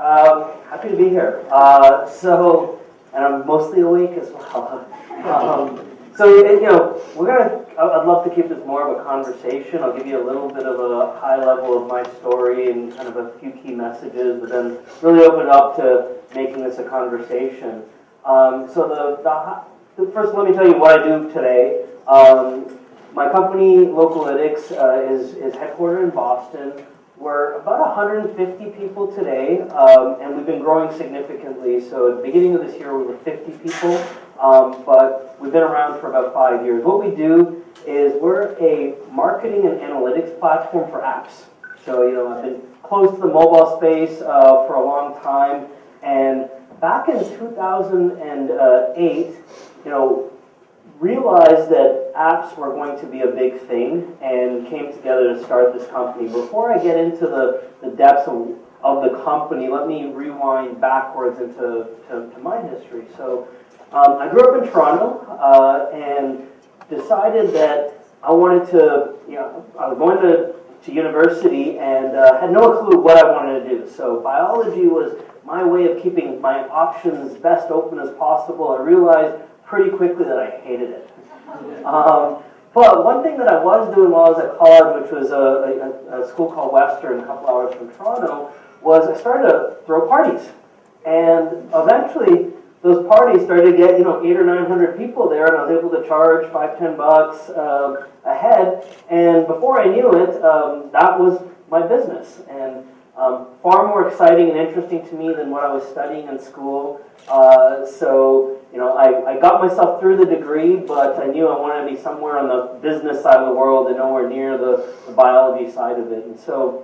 Happy to be here. And I'm mostly awake as well. I'd love to keep this more of a conversation. I'll give you a little bit of a high level of my story and kind of a few key messages, but then really open it up to making this a conversation. First, let me tell you what I do today. My company, Localytics, is headquartered in Boston. We're about 150 people today, and we've been growing significantly. So at the beginning of this year, we were 50 people, but we've been around for about 5 years. What we do is we're a marketing and analytics platform for apps. So, I've been close to the mobile space for a long time, and back in 2008, realized that apps were going to be a big thing and came together to start this company. Before I get into the depths of the company, let me rewind backwards into my history. So I grew up in Toronto and decided that I wanted to, I was going to university and had no clue what I wanted to do. So biology was my way of keeping my options best open as possible. I realized pretty quickly that I hated it. But one thing that I was doing while I was at college, which was a school called Western, a couple hours from Toronto, was I started to throw parties. And eventually, those parties started to get, 800 or 900 people there, and I was able to charge $5-10 a head. And before I knew it, that was my business. And far more exciting and interesting to me than what I was studying in school. I got myself through the degree, but I knew I wanted to be somewhere on the business side of the world and nowhere near the biology side of it. And so,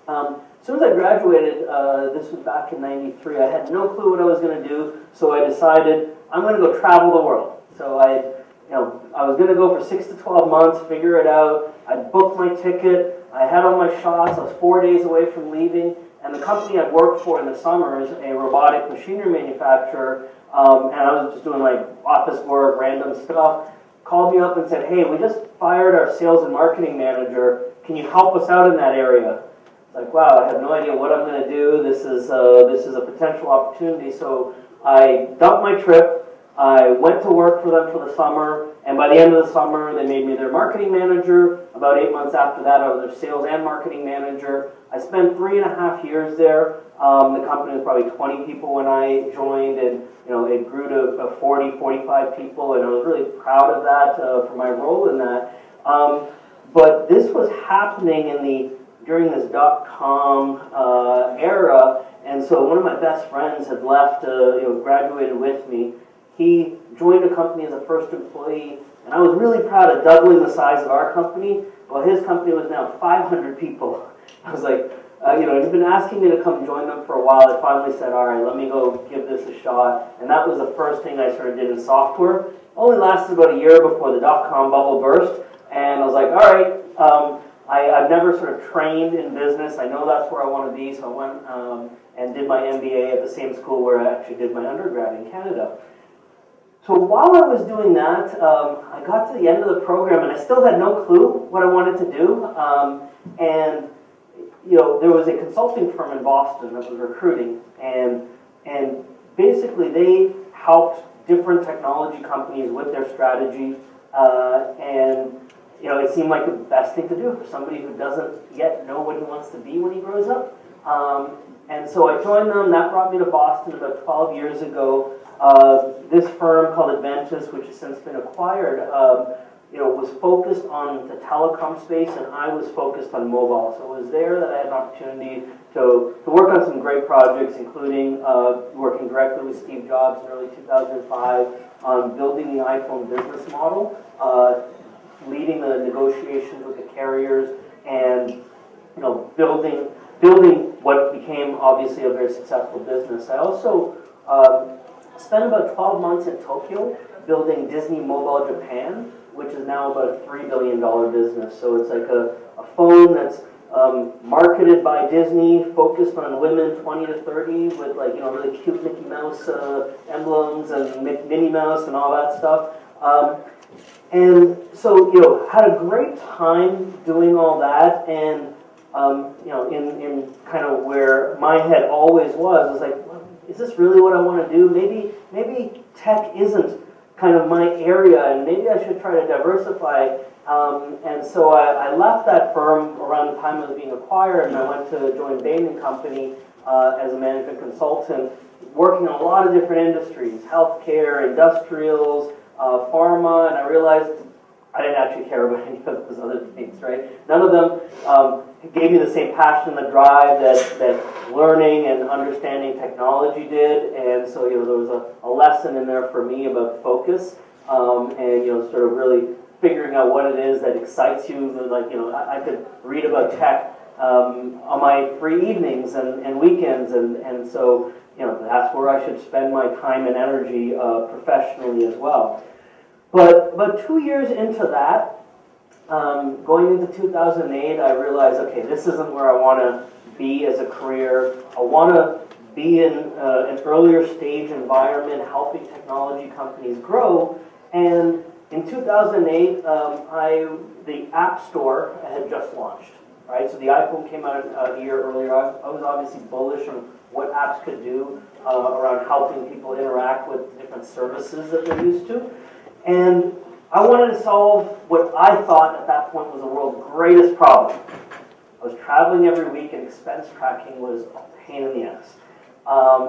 as soon as I graduated, this was back in '93, I had no clue what I was going to do, so I decided I'm going to go travel the world. So I was going to go for 6 to 12 months, figure it out. I booked my ticket. I had all my shots. I was 4 days away from leaving. And the company I'd worked for in the summer is a robotic machinery manufacturer. And I was just doing like office work, random stuff. Called me up and said, "Hey, we just fired our sales and marketing manager. Can you help us out in that area?" It's like, wow, I have no idea what I'm going to do. This is a potential opportunity. So I dumped my trip. I went to work for them for the summer, and by the end of the summer, they made me their marketing manager. About 8 months after that, I was their sales and marketing manager. I spent 3.5 years there. The company was probably 20 people when I joined, and it grew to 40, 45 people, and I was really proud of that for my role in that. But this was happening during this .com era, and so one of my best friends had left, graduated with me. He joined a company as a first employee, and I was really proud of doubling the size of our company. Well, his company was now 500 people. I was like, he's been asking me to come join them for a while. I finally said, all right, let me go give this a shot. And that was the first thing I sort of did in software. Only lasted about a year before the .com bubble burst. And I was like, all right, I've never sort of trained in business. I know that's where I want to be. So I went and did my MBA at the same school where I actually did my undergrad in Canada. So while I was doing that, I got to the end of the program and I still had no clue what I wanted to do. There was a consulting firm in Boston that was recruiting, and basically they helped different technology companies with their strategy, it seemed like the best thing to do for somebody who doesn't yet know what he wants to be when he grows up. And so I joined them. That brought me to Boston about 12 years ago. This firm called Adventus, which has since been acquired, was focused on the telecom space, and I was focused on mobile. So it was there that I had an opportunity to work on some great projects, including working directly with Steve Jobs in early 2005 on building the iPhone business model, leading the negotiations with the carriers, and building what became obviously a very successful business. I also spent about 12 months in Tokyo building Disney Mobile Japan, which is now about a $3 billion business. So it's like a phone that's marketed by Disney, focused on women 20 to 30 with really cute Mickey Mouse emblems and Minnie Mouse and all that stuff. And so, had a great time doing all that, and in kind of where my head always was like, well, is this really what I want to do? Maybe tech isn't kind of my area, and maybe I should try to diversify. And so I left that firm around the time it was being acquired, and I went to join Bain & Company as a management consultant, working in a lot of different industries, healthcare, industrials, pharma, and I realized I didn't actually care about any of those other things, right? None of them gave me the same passion, the drive that learning and understanding technology did, and so there was a lesson in there for me about focus, and sort of really figuring out what it is that excites you. Like I could read about tech on my free evenings and weekends, and so that's where I should spend my time and energy professionally as well. But about 2 years into that, going into 2008, I realized, okay, this isn't where I want to be as a career. I want to be in an earlier stage environment, helping technology companies grow. And in 2008, the App Store had just launched, right? So the iPhone came out a year earlier. I was obviously bullish on what apps could do around helping people interact with different services that they're used to. And I wanted to solve what I thought at that point was the world's greatest problem. I was traveling every week, and expense tracking was a pain in the ass.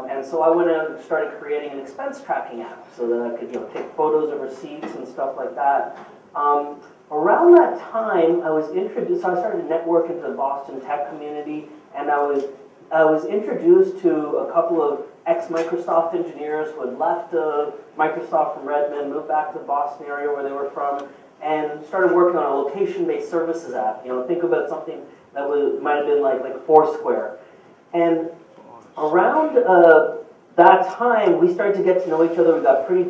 And so I went out and started creating an expense tracking app so that I could take photos of receipts and stuff like that. Around that time, I was introduced. So I started to network into the Boston tech community, and I was introduced to a couple of ex-Microsoft engineers who had left Microsoft from Redmond, moved back to the Boston area where they were from, and started working on a location-based services app. Think about something that might have been like Foursquare. And around that time, we started to get to know each other. We got pretty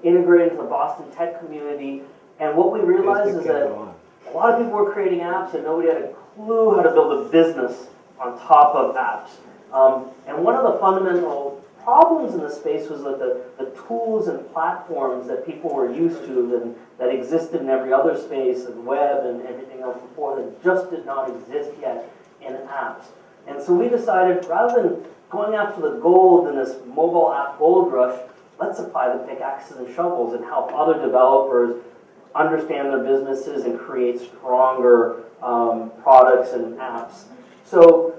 integrated into the Boston tech community. And what we realized is that a lot of people were creating apps, and nobody had a clue how to build a business on top of apps. And one of the fundamental problems in the space was that the tools and platforms that people were used to and that existed in every other space, and web and everything else before, that just did not exist yet in apps. And so we decided, rather than going after the gold in this mobile app gold rush, let's apply the pickaxes and shovels and help other developers understand their businesses and create stronger products and apps. So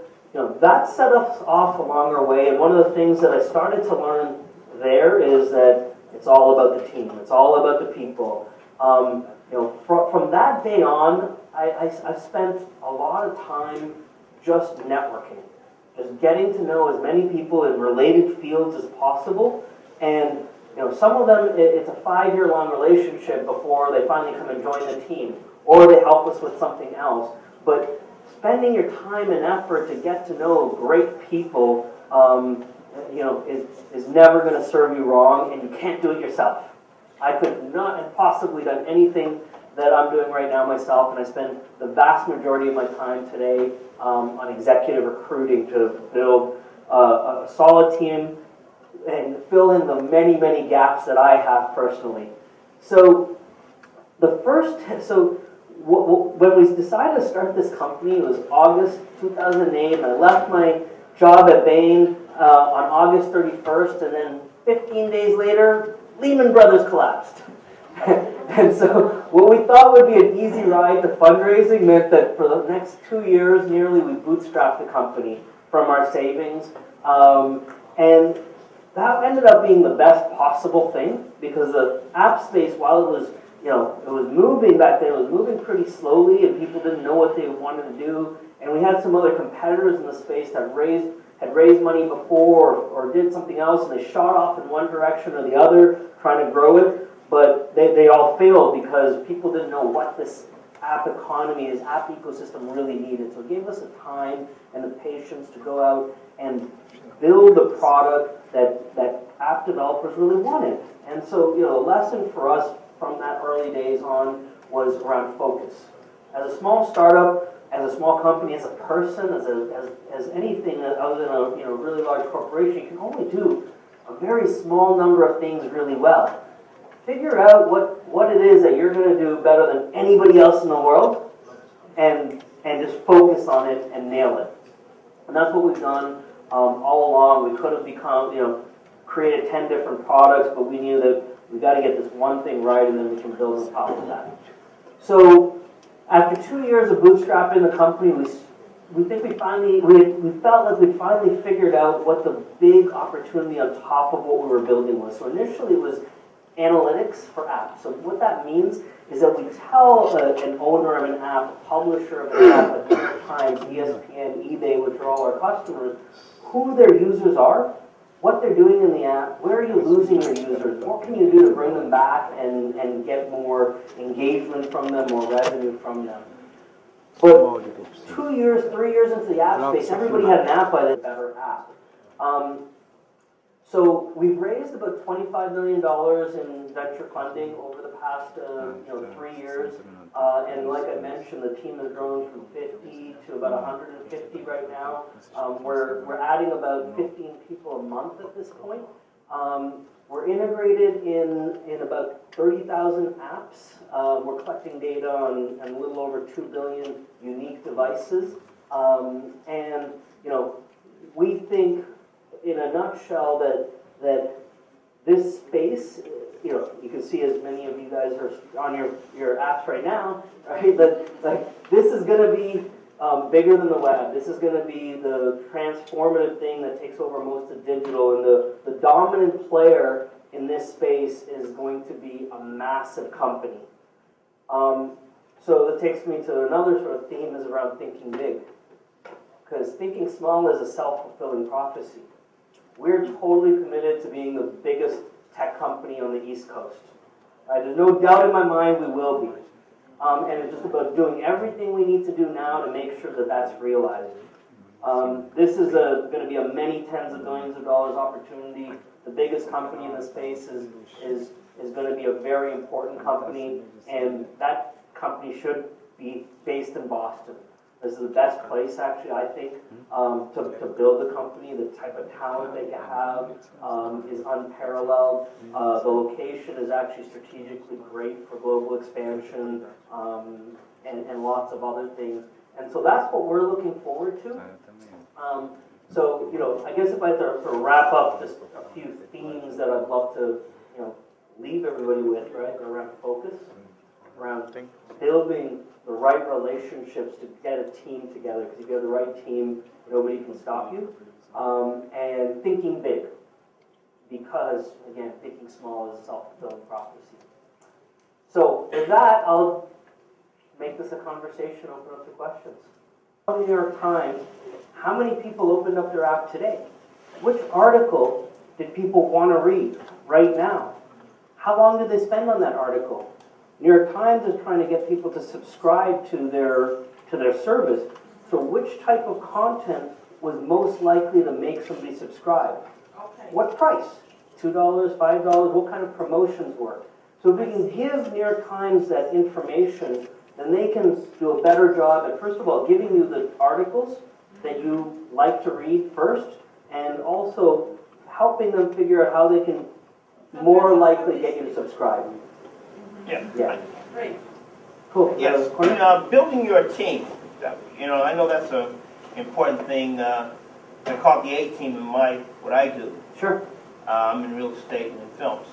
that set us off along our way, and one of the things that I started to learn there is that it's all about the team. It's all about the people. From that day on, I spent a lot of time just networking, just getting to know as many people in related fields as possible. And some of them, it's a 5-year-long relationship before they finally come and join the team, or they help us with something else. But spending your time and effort to get to know great people, is never going to serve you wrong, and you can't do it yourself. I could not have possibly done anything that I'm doing right now myself, and I spend the vast majority of my time today on executive recruiting to build a solid team and fill in the many, many gaps that I have personally. So when we decided to start this company, it was August 2008, and I left my job at Bain on August 31st, and then 15 days later, Lehman Brothers collapsed. And so what we thought would be an easy ride to fundraising meant that for the next 2 years, nearly, we bootstrapped the company from our savings. And that ended up being the best possible thing, because the app space, while it was moving back then, it was moving pretty slowly, and people didn't know what they wanted to do. And we had some other competitors in the space that had raised money before or did something else, and they shot off in one direction or the other, trying to grow it. But they all failed because people didn't know what this app economy, this app ecosystem really needed. So it gave us the time and the patience to go out and build the product that app developers really wanted. And so, a lesson for us from that early days on was around focus. As a small startup, as a small company, as a person, as anything other than a really large corporation, you can only do a very small number of things really well. Figure out what it is that you're going to do better than anybody else in the world, and and just focus on it and nail it. And that's what we've done all along. We could have created 10 different products, but we knew that we got to get this one thing right, and then we can build on top of that. So after 2 years of bootstrapping the company, we think we felt like we finally figured out what the big opportunity on top of what we were building was. So initially it was analytics for apps. So what that means is that we tell an owner of an app, a publisher of an app, like New York Times, ESPN, eBay, which are all our customers, who their users are, what they're doing in the app, where are you losing your users, what can you do to bring them back and get more engagement from them, more revenue from them. But 2 years, 3 years into the app space, everybody had an app by the better app. So we've raised about $25 million in venture funding over the past 3 years. And like I mentioned, the team has grown from 50 to about 150 right now. We're adding about 15 people a month at this point. We're integrated in about 30,000 apps. We're collecting data on a little over 2 billion unique devices. And we think, in a nutshell, that this space, you can see as many of you guys are on your apps right now, right? That this is going to be bigger than the web. This is going to be the transformative thing that takes over most of digital, and the dominant player in this space is going to be a massive company. So that takes me to another sort of theme, is around thinking big. Because thinking small is a self-fulfilling prophecy. We're totally committed to being the biggest tech company on the East Coast. Right? There's no doubt in my mind we will be. And it's just about doing everything we need to do now to make sure that that's realized. This is going to be a many tens of billions of dollars opportunity. The biggest company in the space is going to be a very important company, and that company should be based in Boston. This is the best place, actually, I think, to build a company. The type of talent that you have is unparalleled. The location is actually strategically great for global expansion and lots of other things. And so that's what we're looking forward to. So, I guess if I had to wrap up just a few themes that I'd love to, leave everybody with, right, around focus, around building the right relationships to get a team together, because if you have the right team, nobody can stop you. And thinking big, because, again, thinking small is a self-fulfilling prophecy. So with that, I'll make this a conversation, open up to questions. New York Times, how many people opened up their app today? Which article did people want to read right now? How long did they spend on that article? New York Times is trying to get people to subscribe to their service. So which type of content was most likely to make somebody subscribe? Okay. What price? $2, $5? What kind of promotions work? So if we can give New York Times that information, then they can do a better job at, first of all, giving you the articles that you like to read first, and also helping them figure out how they can more likely get you to subscribe. Yeah. Great. Cool. Yes. Building your team. I know that's an important thing. I call it the A team in what I do. Sure. I'm in real estate and in films.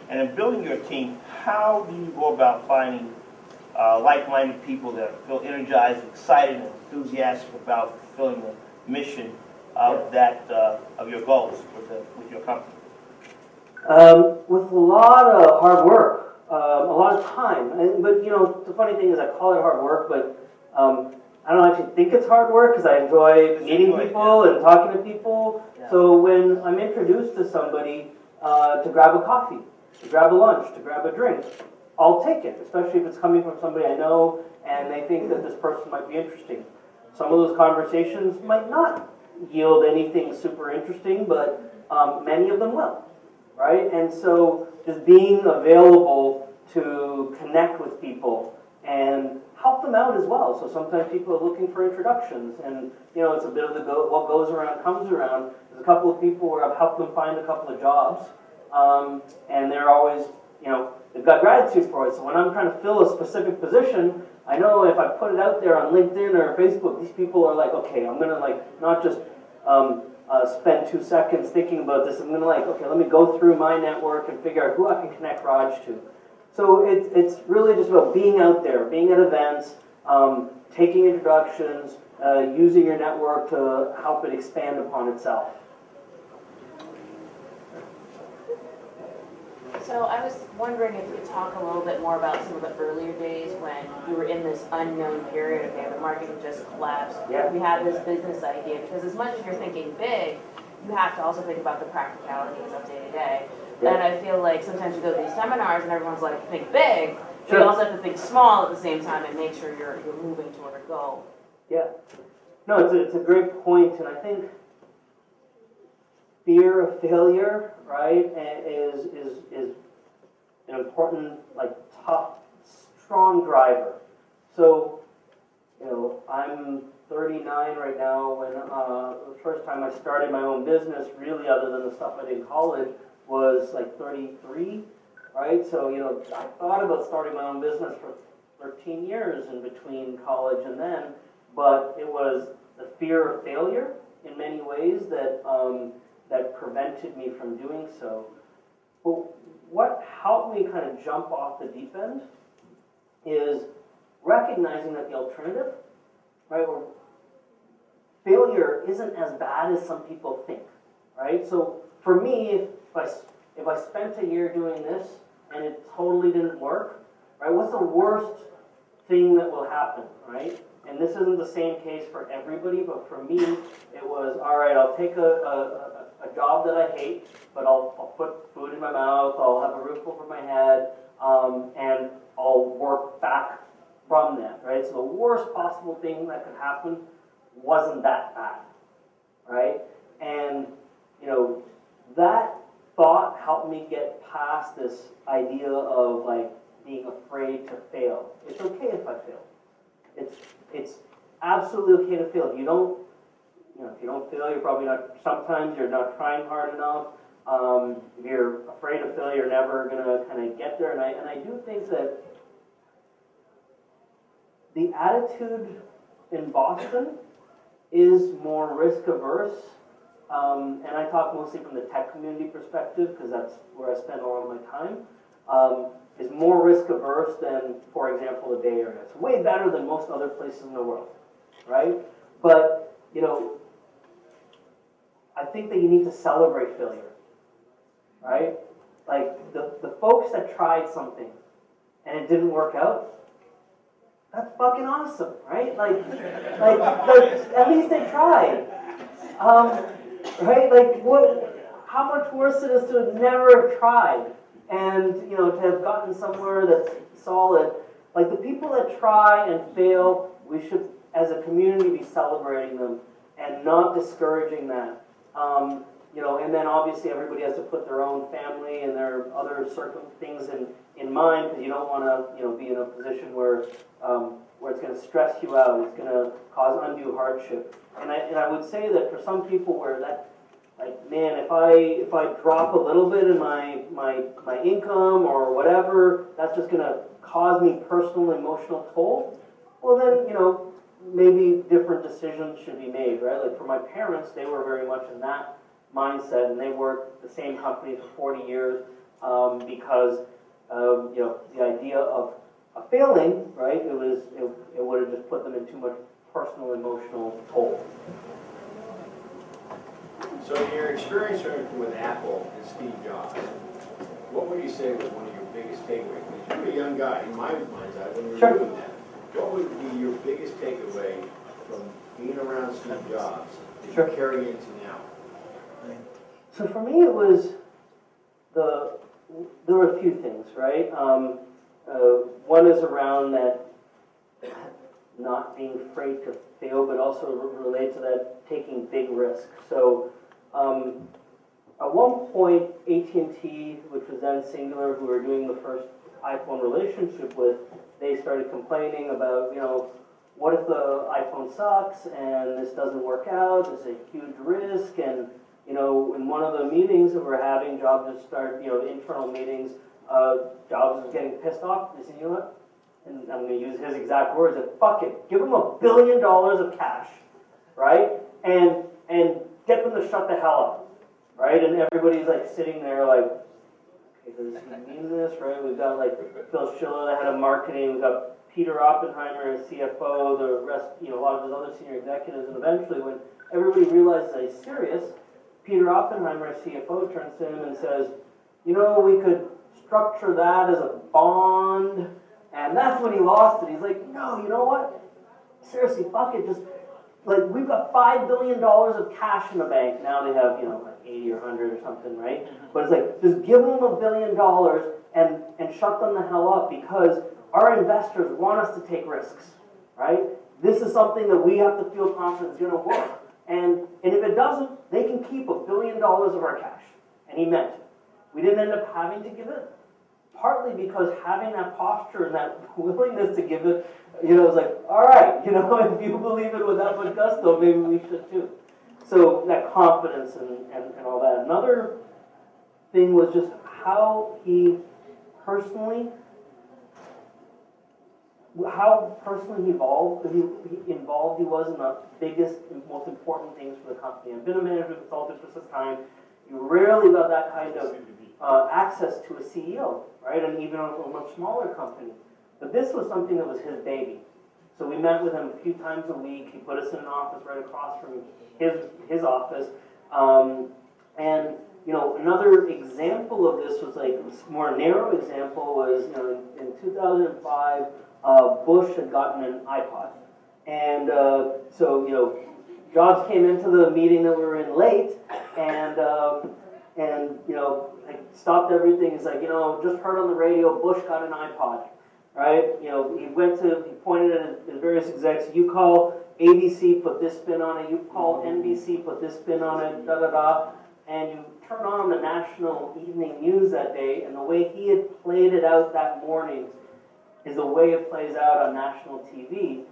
And in building your team, how do you go about finding like-minded people that feel energized, excited, and enthusiastic about fulfilling the mission of of your goals with your company? With a lot of hard work. A lot of time. But the funny thing is I call it hard work, but I don't actually think it's hard work because I enjoy meeting people and talking to people. Yeah. So when I'm introduced to somebody to grab a coffee, to grab a lunch, to grab a drink, I'll take it, especially if it's coming from somebody I know and they think that this person might be interesting. Some of those conversations might not yield anything super interesting, but many of them will, right? And so just being available to connect with people and help them out as well. So sometimes people are looking for introductions, and it's a bit of what goes around comes around. There's a couple of people where I've helped them find a couple of jobs, and they're always, the we've got gratitude for it. So when I'm trying to fill a specific position, I know if I put it out there on LinkedIn or Facebook, these people are like, okay, I'm gonna like not just spend 2 seconds thinking about this. I'm gonna like, okay, let me go through my network and figure out who I can connect Raj to. So it's really just about being out there, being at events, taking introductions, using your network to help it expand upon itself. So I was wondering if you could talk a little bit more about some of the earlier days when you were in this unknown period. Okay, the market had just collapsed. Yeah. We had this business idea, because as much as you're thinking big, you have to also think about the practicalities of day to day. Yeah. And I feel like sometimes you go to these seminars and everyone's like, think big, but Sure. you also have to think small at the same time and make sure you're moving toward a goal. Yeah. No, it's a great point, and I think fear of failure, right, is an important, like, tough, strong driver. So, you know, I'm 39 right now. When the first time I started my own business, really, other than the stuff I did in college, was like 33, right? So, you know, I thought about starting my own business for 13 years in between college and then, but it was the fear of failure in many ways that that prevented me from doing so. But what helped me kind of jump off the deep end is recognizing that the alternative, right, or failure isn't as bad as some people think, right? So for me, if I spent a year doing this and it totally didn't work, right, what's the worst thing that will happen, right? And this isn't the same case for everybody, but for me, it was, all right, I'll take a job that I hate, but I'll put food in my mouth, I'll have a roof over my head, and I'll work back from that, right? So the worst possible thing that could happen wasn't that bad, right? And, you know, that thought helped me get past this idea of like being afraid to fail. It's okay if I fail. It's absolutely okay to fail. If you don't, if you don't fail, you're probably not, sometimes you're not trying hard enough. If you're afraid of failure, you're never gonna kind of get there. And I do think that the attitude in Boston is more risk averse. And I talk mostly from the tech community perspective because that's where I spend a lot of my time. Is more risk averse than, for example, the Bay Area. It's way better than most other places in the world, right? But, you know, I think that you need to celebrate failure, right? Like, the folks that tried something and it didn't work out, that's fucking awesome, right? Like at least they tried, right? Like, how much worse it is to have never have tried and, you know, to have gotten somewhere that's solid. Like, the people that try and fail, we should, as a community, be celebrating them and not discouraging that. You know, and then obviously everybody has to put their own family and their other things in mind, because you don't want to, you know, be in a position where it's going to stress you out, it's going to cause undue hardship. And I would say that for some people where that, like, man, if I drop a little bit in my income or whatever, that's just going to cause me personal emotional toll. Well, then, you know, maybe different decisions should be made, right? Like for my parents, they were very much in that mindset, and they worked the same company for 40 years because you know, the idea of failing, right? It would have just put them in too much personal emotional toll. So in your experience with Apple and Steve Jobs, what would you say was one of your biggest takeaways? Because you were a young guy, in my mind's eye, when you were doing that. What would be your biggest takeaway from being around Steve Jobs that you carry into now? So for me, it was there were a few things, right? One is around that not being afraid to fail, but also relate to that taking big risks. So at one point, AT&T, which was then Singular, who we were doing the first iPhone relationship with, they started complaining about, you know, what if the iPhone sucks and this doesn't work out? There's a huge risk. And, you know, in one of the meetings that we're having, Jobs just started, you know, the internal meetings, Jobs was getting pissed off. They said, you know what? And I'm going to use his exact words, that fuck it, give them $1 billion of cash, right? And get them to shut the hell up, right? And everybody's like sitting there like, okay, does he mean this, right? We've got like Phil Schiller, the head of marketing, we've got Peter Oppenheimer, CFO, the rest, a lot of his other senior executives, and eventually when everybody realizes that he's serious, Peter Oppenheimer, CFO, turns to him and says, we could structure that as a bond. And that's when he lost it. He's like, no, you know what? Seriously, fuck it. Just, like, we've got $5 billion of cash in the bank. Now they have, like 80 or 100 or something, right? But it's like, just give them $1 billion and shut them the hell up, because our investors want us to take risks, right? This is something that we have to feel confident is going to work. And if it doesn't, they can keep $1 billion of our cash. And he meant it. We didn't end up having to give it. Partly because having that posture and that willingness to give it, it's like, all right, if you believe it with that much gusto, maybe we should too. So that confidence and all that. Another thing was just how personally involved he was in the biggest and most important things for the company. I've been a management consultant for some time. You rarely got that kind of access to a CEO, right? And even on a much smaller company. But this was something that was his baby. So we met with him a few times a week. He put us in an office right across from his office. Another example of this was like a more narrow example was, in 2005, Bush had gotten an iPod. And Jobs came into the meeting that we were in late, and stopped everything. He's like, just heard on the radio, Bush got an iPod, right? He pointed at his various execs. You call ABC, put this spin on it. You call NBC, put this spin on it. Da da da. And you turn on the national evening news that day, and the way he had played it out that morning is the way it plays out on national TV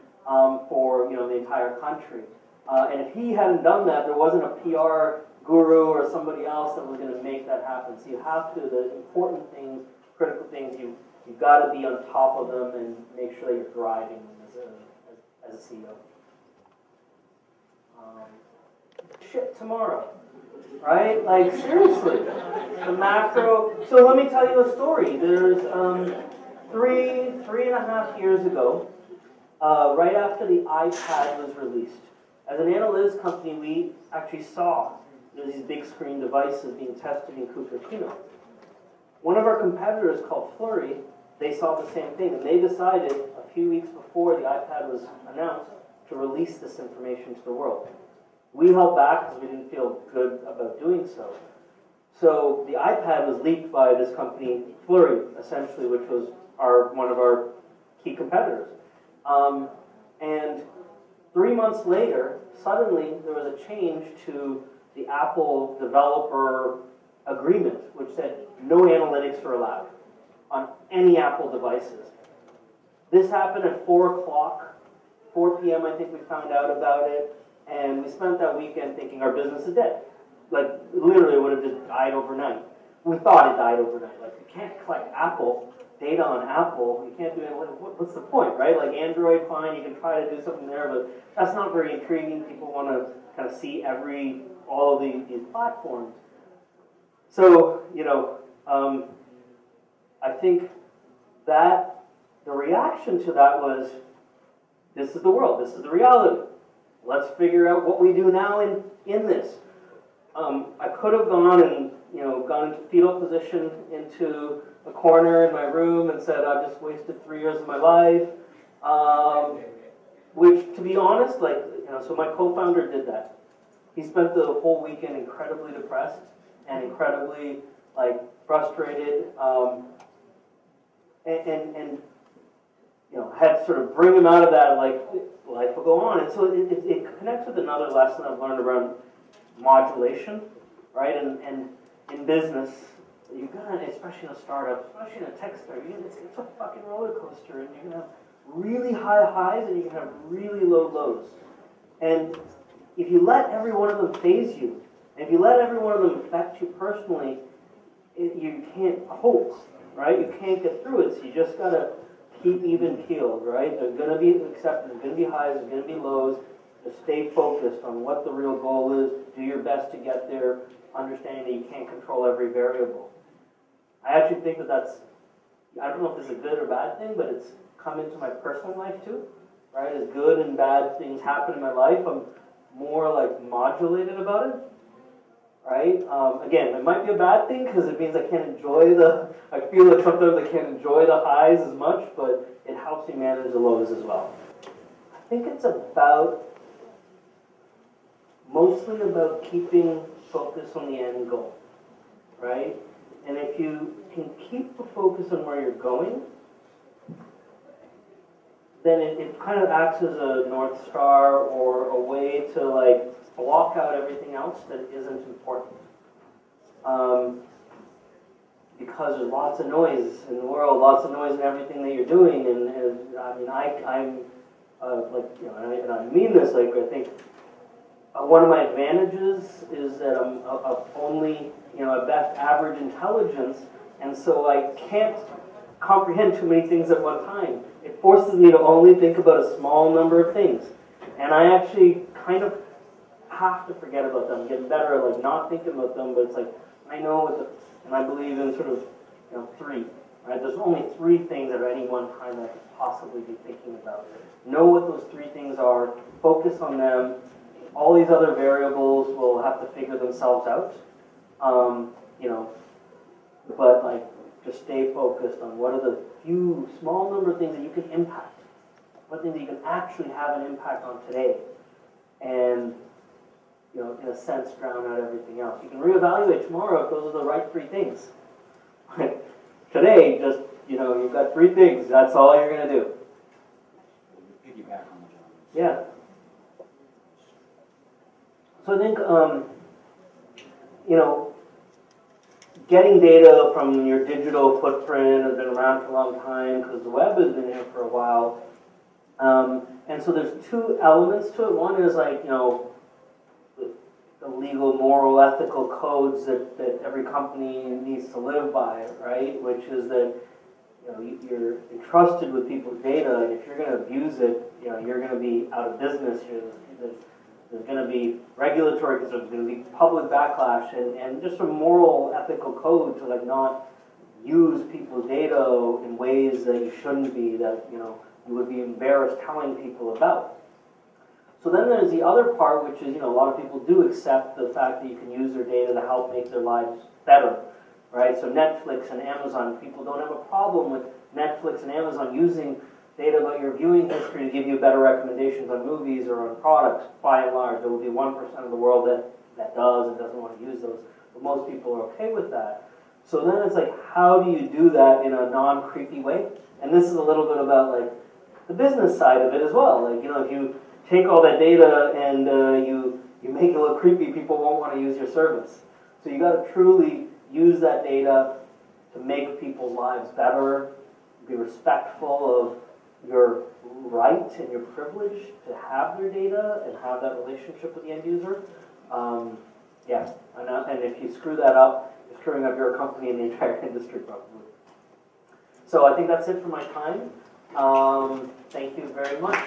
for the entire country. And if he hadn't done that, there wasn't a PR guru or somebody else that was going to make that happen. So you have to, the important things, critical things, you've got to be on top of them and make sure that you're driving them as a CEO. Tomorrow, right? Like, seriously, the macro. So let me tell you a story. There's 3.5 years ago, right after the iPad was released, as an analytics company, we actually saw these big screen devices being tested in Cupertino. One of our competitors, called Flurry, they saw the same thing, and they decided a few weeks before the iPad was announced to release this information to the world. We held back because we didn't feel good about doing so. So the iPad was leaked by this company, Flurry, essentially, which was one of our key competitors. And 3 months later, suddenly there was a change to the Apple developer agreement, which said no analytics are allowed on any Apple devices. This happened at 4 p.m. I think we found out about it, and we spent that weekend thinking our business is dead. Like, literally it would have just died overnight. We thought it died overnight. Like, you can't collect Apple data on Apple. You can't do it. What's the point, right? Like, Android, fine, you can try to do something there, but that's not very intriguing. People want to kind of see all of these platforms. So, I think that the reaction to that was, this is the world, this is the reality. Let's figure out what we do now in this. I could have gone and gone into fetal position into a corner in my room and said, I've just wasted 3 years of my life. Which, to be honest, so my co-founder did that. He spent the whole weekend incredibly depressed and incredibly frustrated, and had to sort of bring him out of that. Life will go on. And so it connects with another lesson I've learned around modulation, right? And in business, you're gonna, especially in a startup, especially in a tech startup, it's a fucking roller coaster, and you're gonna have really high highs and you're gonna have really low lows. And if you let every one of them phase you, and if you let every one of them affect you personally, you can't cope right? You can't get through it, so you just gotta keep even keeled, right? There's gonna be acceptance, there's gonna be highs, there's gonna be lows. Just stay focused on what the real goal is, do your best to get there, understanding that you can't control every variable. I actually think that that's, I don't know if this is a good or bad thing, but it's come into my personal life too, right? As good and bad things happen in my life, I'm more like modulated about it, right? Again, it might be a bad thing because it means I can't enjoy I feel like sometimes I can't enjoy the highs as much, but it helps me manage the lows as well. I think it's mostly about keeping focus on the end goal, right? And if you can keep the focus on where you're going, then it kind of acts as a North Star or a way to like block out everything else that isn't important. Because there's lots of noise in the world, lots of noise in everything that you're doing, and I mean, I'm like, you know, and I mean this, like, I think one of my advantages is that I'm only, you know, at best average intelligence, and so I can't comprehend too many things at one time. It forces me to only think about a small number of things, and I actually kind of have to forget about them, get better at like not thinking about them. But it's like I know, and I believe in sort of, you know, three. Right? There's only three things at any one time that I could possibly be thinking about. Know what those three things are. Focus on them. All these other variables will have to figure themselves out. You know, but like just stay focused on what are the few small number of things that you can impact. What things that you can actually have an impact on today, and you know, in a sense, drown out everything else. You can reevaluate tomorrow if those are the right three things. Today, just, you know, you've got three things. That's all you're going to do. Piggyback on the job. Yeah. So I think, you know, getting data from your digital footprint has been around for a long time because the web has been here for a while. And so there's two elements to it. One is like, you know, the legal, moral, ethical codes that every company needs to live by, right? Which is that, you know, you're entrusted with people's data, and if you're going to abuse it, you know, you're going to be out of business. There's going to be regulatory concerns, there's going to be public backlash, and just a moral, ethical code to like not use people's data in ways that you shouldn't be, that, you know, you would be embarrassed telling people about. So then there's the other part, which is, you know, a lot of people do accept the fact that you can use their data to help make their lives better, right? So Netflix and Amazon, people don't have a problem with Netflix and Amazon using data about your viewing history to give you better recommendations on movies or on products. By and large, there will be 1% of the world that does and doesn't want to use those, but most people are okay with that. So then it's like, how do you do that in a non-creepy way? And this is a little bit about like the business side of it as well. Like, you know, if you take all that data and you make it look creepy, people won't want to use your service. So you got to truly use that data to make people's lives better, be respectful of your right and your privilege to have their data and have that relationship with the end user. Yeah, and if you screw that up, you're screwing up your company and the entire industry probably. So I think that's it for my time. Thank you very much.